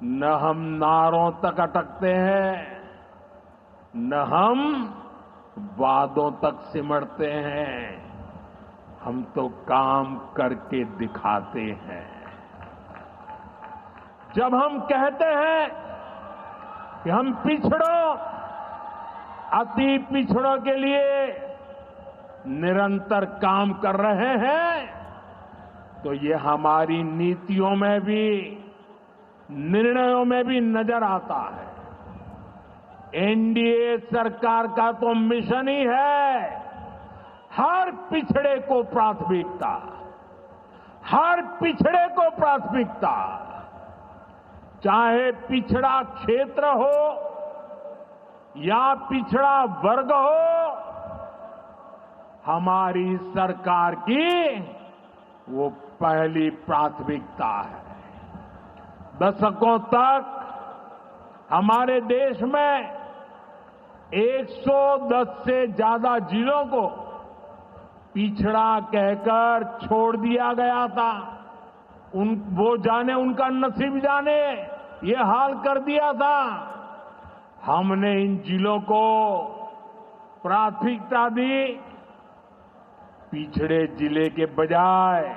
न हम नारों तक अटकते हैं, न हम वादों तक सिमटते हैं। हम तो काम करके दिखाते हैं। जब हम कहते हैं कि हम पिछड़ों, अति पिछड़ों के लिए निरंतर काम कर रहे हैं, तो ये हमारी नीतियों में भी, निर्णयों में भी नजर आता है। एनडीए सरकार का तो मिशन ही है हर पिछड़े को प्राथमिकता, हर पिछड़े को प्राथमिकता, चाहे पिछड़ा क्षेत्र हो या पिछड़ा वर्ग हो। हमारी सरकार की वो पहली प्राथमिकता है। दशकों तक हमारे देश में 110 से ज्यादा जिलों को पिछड़ा कहकर छोड़ दिया गया था। वो जाने, उनका नसीब जाने, ये हाल कर दिया था। हमने इन जिलों को प्राथमिकता दी। पिछड़े जिले के बजाय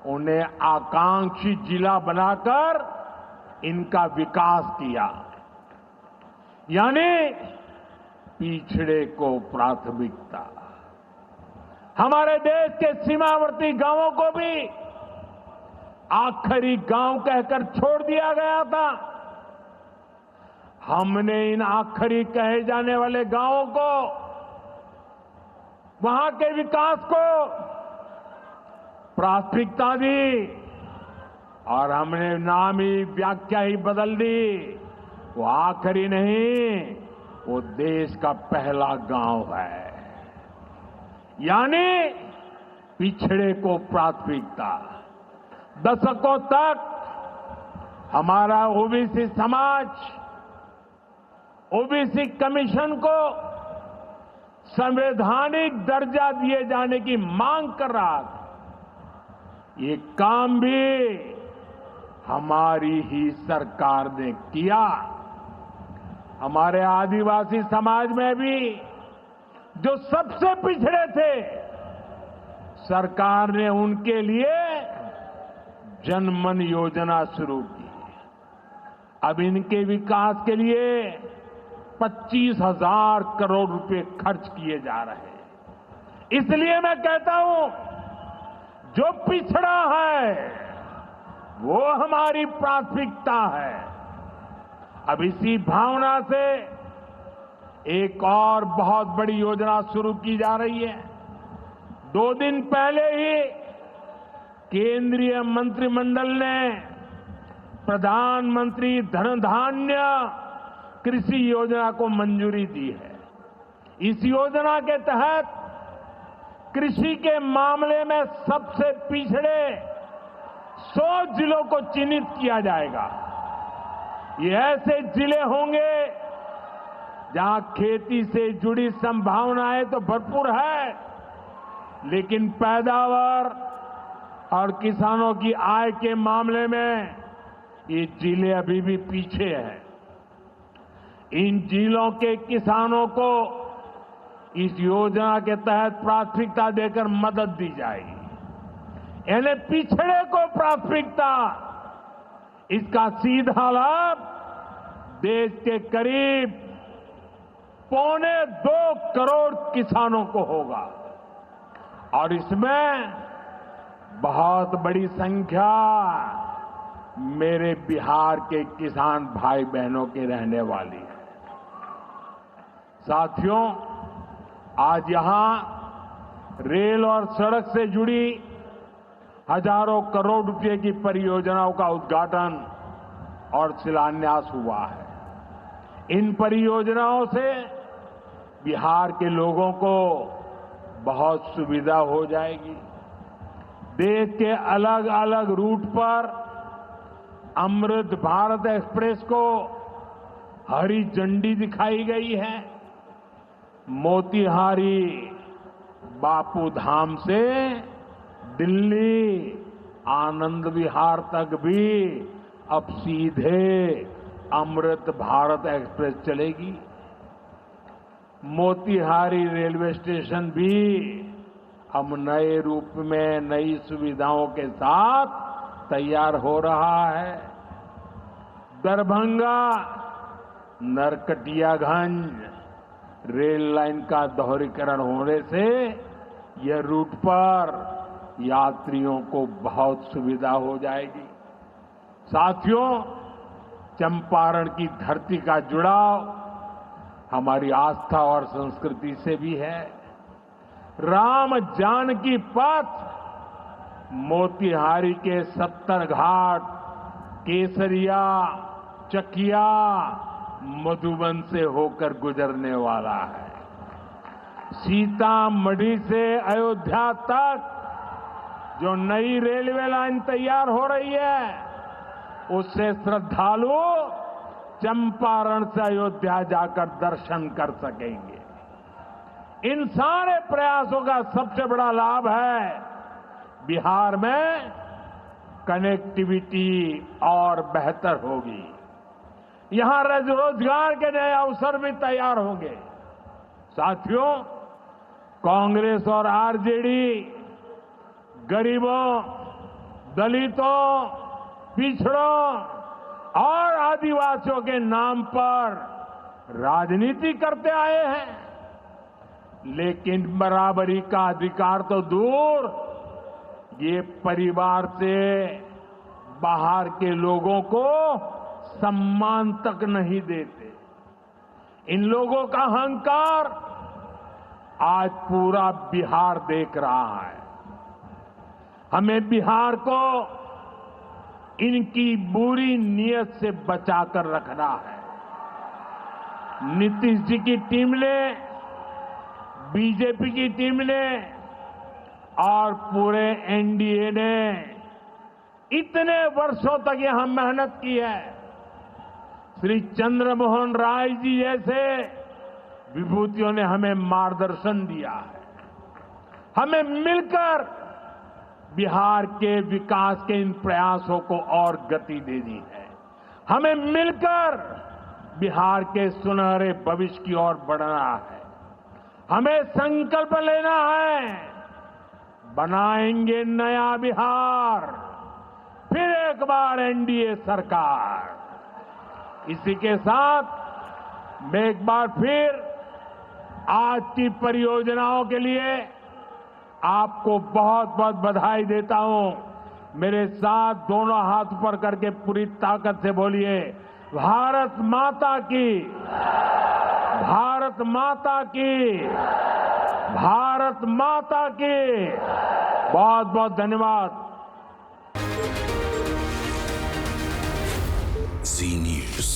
उन्हें आकांक्षी जिला बनाकर इनका विकास किया, यानी पिछड़े को प्राथमिकता। हमारे देश के सीमावर्ती गांवों को भी आखिरी गांव कहकर छोड़ दिया गया था। हमने इन आखिरी कहे जाने वाले गांवों को, वहां के विकास को प्राथमिकता दी और हमने नाम ही, व्याख्या ही बदल दी। वो आखिरी नहीं, वो देश का पहला गांव है, यानी पिछड़े को प्राथमिकता। दशकों तक हमारा ओबीसी समाज ओबीसी कमीशन को संवैधानिक दर्जा दिए जाने की मांग कर रहा था। ये काम भी हमारी ही सरकार ने किया। हमारे आदिवासी समाज में भी जो सबसे पिछड़े थे, सरकार ने उनके लिए जनमन योजना शुरू की। अब इनके विकास के लिए 25,000 करोड़ रुपए खर्च किए जा रहे हैं। इसलिए मैं कहता हूं, जो पिछड़ा है वो हमारी प्राथमिकता है। अब इसी भावना से एक और बहुत बड़ी योजना शुरू की जा रही है। 2 दिन पहले ही केंद्रीय मंत्रिमंडल ने प्रधानमंत्री धन धान्य कृषि योजना को मंजूरी दी है। इस योजना के तहत कृषि के मामले में सबसे पिछड़े 100 जिलों को चिन्हित किया जाएगा। ये ऐसे जिले होंगे जहां खेती से जुड़ी संभावनाएं तो भरपूर है, लेकिन पैदावार और किसानों की आय के मामले में ये जिले अभी भी पीछे हैं। इन जिलों के किसानों को इस योजना के तहत प्राथमिकता देकर मदद दी जाएगी। यानी पिछड़े को प्राथमिकता। इसका सीधा लाभ देश के करीब 2.25 करोड़ किसानों को होगा और इसमें बहुत बड़ी संख्या मेरे बिहार के किसान भाई बहनों के रहने वाली है। साथियों, आज यहां रेल और सड़क से जुड़ी हजारों करोड़ रुपए की परियोजनाओं का उद्घाटन और शिलान्यास हुआ है। इन परियोजनाओं से बिहार के लोगों को बहुत सुविधा हो जाएगी। देश के अलग अलग रूट पर अमृत भारत एक्सप्रेस को हरी झंडी दिखाई गई है। मोतिहारी बापू धाम से दिल्ली आनंद विहार तक भी अब सीधे अमृत भारत एक्सप्रेस चलेगी। मोतीहारी रेलवे स्टेशन भी अब नए रूप में नई सुविधाओं के साथ तैयार हो रहा है। दरभंगा नरकटियागंज रेल लाइन का दोहरीकरण होने से यह रूट पर यात्रियों को बहुत सुविधा हो जाएगी। साथियों, चंपारण की धरती का जुड़ाव हमारी आस्था और संस्कृति से भी है। राम जानकी पथ मोतिहारी के 70 घाट, केसरिया, चकिया, मधुबन से होकर गुजरने वाला है। सीतामढ़ी से अयोध्या तक जो नई रेलवे लाइन तैयार हो रही है, उससे श्रद्धालु चंपारण से अयोध्या जाकर दर्शन कर सकेंगे। इन सारे प्रयासों का सबसे बड़ा लाभ है बिहार में कनेक्टिविटी और बेहतर होगी। यहां रोजगार के नए अवसर भी तैयार होंगे। साथियों, कांग्रेस और आरजेडी गरीबों, दलितों, पिछड़ों और आदिवासियों के नाम पर राजनीति करते आए हैं, लेकिन बराबरी का अधिकार तो दूर, ये परिवार से बाहर के लोगों को सम्मान तक नहीं देते। इन लोगों का अहंकार आज पूरा बिहार देख रहा है। हमें बिहार को इनकी बुरी नीयत से बचाकर रखना है। नीतीश जी की टीम ने, बीजेपी की टीम ने और पूरे एनडीए ने इतने वर्षों तक यहां मेहनत की है। श्री चंद्रमोहन राय जी जैसे विभूतियों ने हमें मार्गदर्शन दिया है। हमें मिलकर बिहार के विकास के इन प्रयासों को और गति देनी है। हमें मिलकर बिहार के सुनहरे भविष्य की ओर बढ़ना है। हमें संकल्प लेना है, बनाएंगे नया बिहार, फिर एक बार एनडीए सरकार। इसी के साथ मैं एक बार फिर आज की परियोजनाओं के लिए आपको बहुत बहुत बधाई देता हूं। मेरे साथ दोनों हाथ ऊपर करके पूरी ताकत से बोलिए, भारत माता की, भारत माता की, भारत माता की। बहुत बहुत धन्यवाद। Zee News.